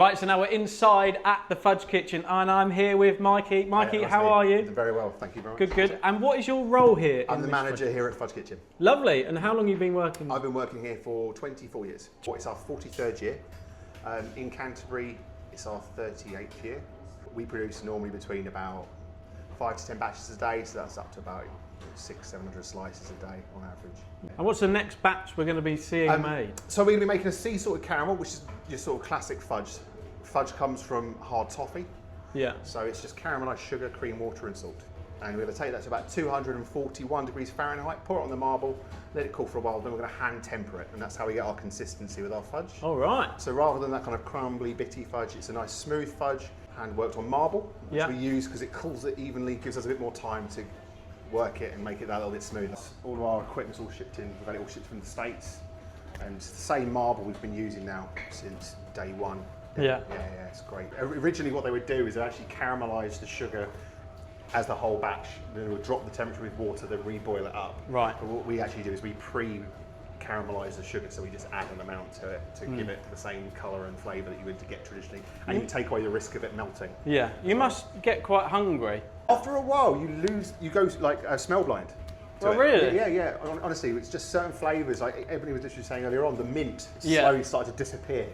Right, so now we're inside at the Fudge Kitchen and I'm here with Mikey. Mikey, how are you? Very well, thank you very much. Good, good. And what is your role here? I'm the manager here at Fudge Kitchen. Lovely. And how long have you been working? I've been working here for 24 years. It's our 43rd year. In Canterbury, it's our 38th year. We produce normally between about 5 to 10 batches a day, so that's up to about 600-700 slices a day on average. And what's the next batch we're going to be seeing made? So we're going to be making a sea salted caramel, which is your sort of classic fudge. Fudge comes from hard toffee. Yeah. So it's just caramelised sugar, cream, water and salt. And we're going to take that to about 241 degrees Fahrenheit, pour it on the marble, let it cool for a while, then we're going to hand temper it, and that's how we get our consistency with our fudge. All right. So rather than that kind of crumbly, bitty fudge, it's a nice smooth fudge, hand worked on marble, which we use because it cools it evenly, gives us a bit more time to work it and make it that little bit smoother. All of our equipment's all shipped in, we've had it all shipped from the States, and it's the same marble we've been using now since day one. Yeah, it's great. Originally what they would do is they actually caramelise the sugar as the whole batch. Then they would drop the temperature with water, then reboil it up. Right. But what we actually do is we pre-caramelise the sugar, so we just add an amount to it to give it the same colour and flavour that you would get traditionally, and you take away the risk of it melting. Yeah, you must get quite hungry. After a while, you go like smell blind. Oh, really? Yeah. Honestly, it's just certain flavours. Like everybody was literally saying earlier on, the mint slowly started to disappear.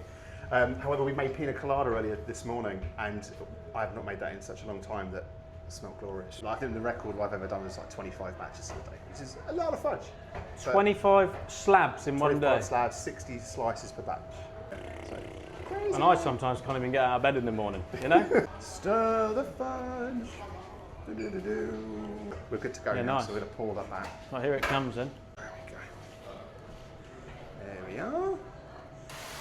However, we made pina colada earlier this morning, and I have not made that in such a long time that it smelled glorious. I think the record I've ever done is like 25 batches a day, which is a lot of fudge. 25 slabs in one day? 25 slabs, 60 slices per batch. So, crazy. And I sometimes can't even get out of bed in the morning, you know? Stir the fudge. We're good to go now, nice. so we're going to pour that back. Well, here it comes then. There we go. There we are.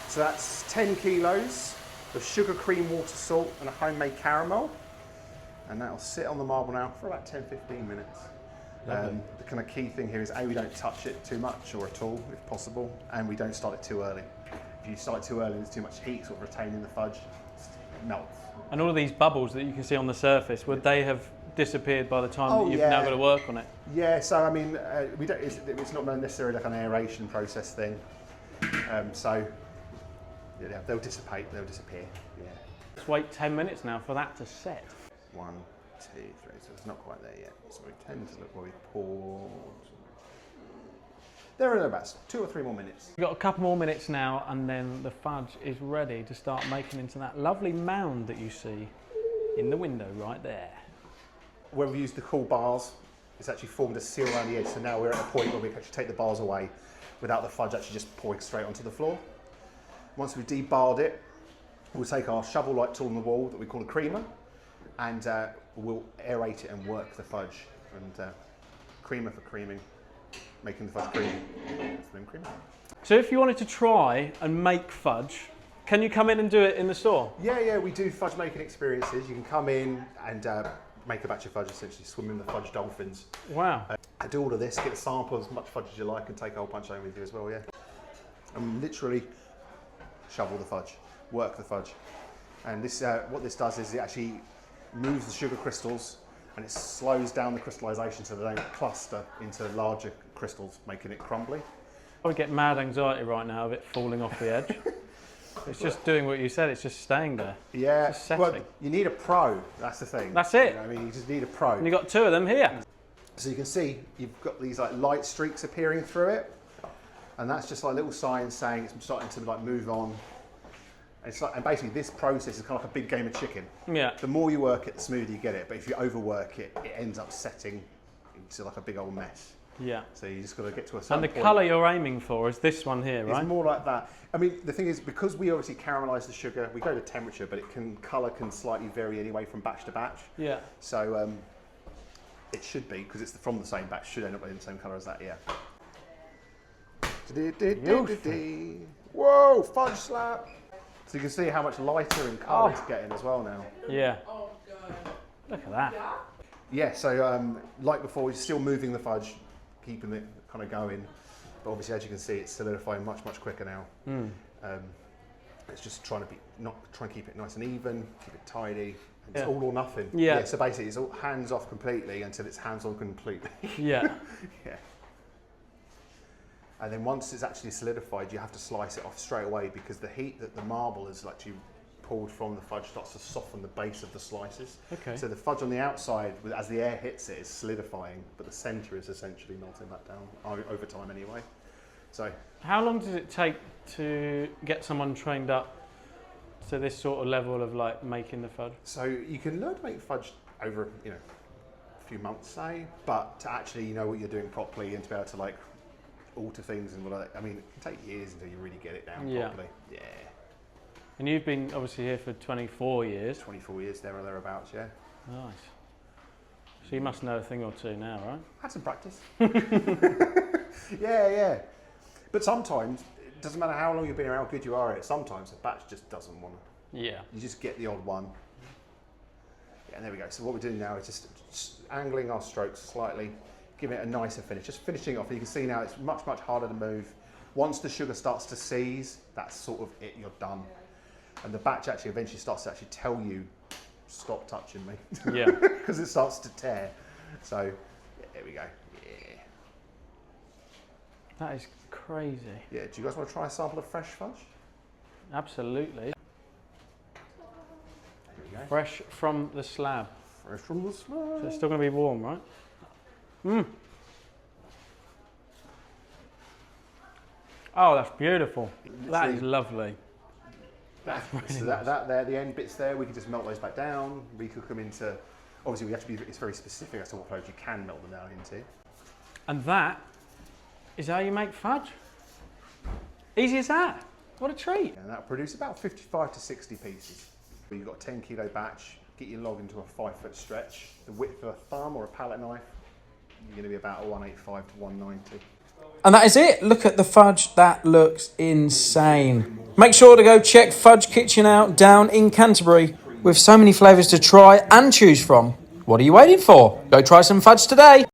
So that's 10 kilos of sugar, cream, water, salt and a homemade caramel. And that'll sit on the marble now for about 10-15 minutes. The kind of key thing here is we don't touch it too much or at all if possible, and we don't start it too early. If you start it too early, there's too much heat sort of retaining the fudge, it melts. And all of these bubbles that you can see on the surface, would they have disappeared by the time that you've now got to work on it? Yeah, so I mean, we don't. It's not necessarily like an aeration process thing. So yeah, they'll dissipate, they'll disappear. Yeah. Let's wait 10 minutes now for that to set. 1, 2, 3. So it's not quite there yet. So we tend to look where we pour. There are about 2 or 3 more minutes. We've got a couple more minutes now, and then the fudge is ready to start making into that lovely mound that you see in the window right there. Where we used the cool bars, it's actually formed a seal around the edge, so now we're at a point where we can actually take the bars away without the fudge actually just pouring straight onto the floor. Once we've debarred it, we'll take our shovel-like tool on the wall that we call a creamer, and we'll aerate it and work the fudge. And creamer for creaming, making the fudge creamy. So if you wanted to try and make fudge, can you come in and do it in the store? Yeah, we do fudge making experiences. You can come in and make a batch of fudge, essentially swim in the fudge dolphins. Wow. Do all of this, get a sample of as much fudge as you like, and take a whole bunch home with you as well, yeah. And literally shovel the fudge, work the fudge. And this, what this does is it actually moves the sugar crystals, and it slows down the crystallization so they don't cluster into larger crystals, making it crumbly. I would get mad anxiety right now of it falling off the edge. It's just doing what you said, it's just staying there. Yeah, just setting. Well, you need a pro, that's the thing. That's it. You know, I mean, you just need a pro. And you've got 2 of them here. So you can see you've got these like light streaks appearing through it, and that's just like little signs saying it's starting to like move on. And basically this process is kind of like a big game of chicken. Yeah. The more you work it, the smoother you get it, but if you overwork it, it ends up setting into like a big old mess. Yeah. So you just got to get to a certain point. And the colour you're aiming for is this one here, right? It's more like that. I mean, the thing is, because we obviously caramelise the sugar, we go to temperature, but colour can slightly vary anyway from batch to batch. Yeah. So it should be, because it's from the same batch, should end up being the same colour as that, yeah. Whoa, fudge slap! So you can see how much lighter in colour it's getting as well now. Yeah. Look at that. Yeah, so like before, we're still moving the fudge, keeping it kind of going. But obviously, as you can see, it's solidifying much quicker now. It's just trying to keep it nice and even, keep it tidy. It's all or nothing. Yeah. So basically, it's all hands off completely until it's hands on completely. Yeah. Yeah. And then once it's actually solidified, you have to slice it off straight away because the heat that the marble is actually pulled from the fudge starts to soften the base of the slices. Okay. So the fudge on the outside, as the air hits it, is solidifying, but the centre is essentially melting that down over time anyway. So how long does it take to get someone trained up to this sort of level of like making the fudge? So you can learn to make fudge over, you know, a few months, say, but to actually know what you're doing properly and to be able to like alter things and what I mean, it can take years until you really get it down properly. Yeah. And you've been obviously here for 24 years. 24 years there or thereabouts, yeah. Nice. So you must know a thing or two now, right? Had some practice. Yeah. But sometimes, it doesn't matter how long you've been here, how good you are at it, sometimes a batch just doesn't want to. Yeah. You just get the odd one. Yeah, and there we go. So what we're doing now is just angling our strokes slightly, giving it a nicer finish, just finishing off. And you can see now it's much, much harder to move. Once the sugar starts to seize, that's sort of it, you're done. And the batch actually eventually starts to actually tell you, stop touching me. Yeah. Because it starts to tear. So, yeah, there we go. Yeah. That is crazy. Yeah, do you guys want to try a sample of fresh fudge? Absolutely. There we go. Fresh from the slab. Fresh from the slab. So it's still going to be warm, right? Mmm. Oh, that's beautiful. That is lovely. That there, the end bits there, we can just melt those back down, recook them into, obviously we have to be, it's very specific as to what fudge you can melt them down into. And that is how you make fudge. Easy as that. What a treat. And that'll produce about 55 to 60 pieces. You've got a 10 kilo batch, get your log into a 5-foot stretch. The width of a thumb or a palette knife, you're going to be about a 185 to 190. And that is it. Look at the fudge. That looks insane. Make sure to go check Fudge Kitchen out down in Canterbury. With so many flavours to try and choose from. What are you waiting for? Go try some fudge today.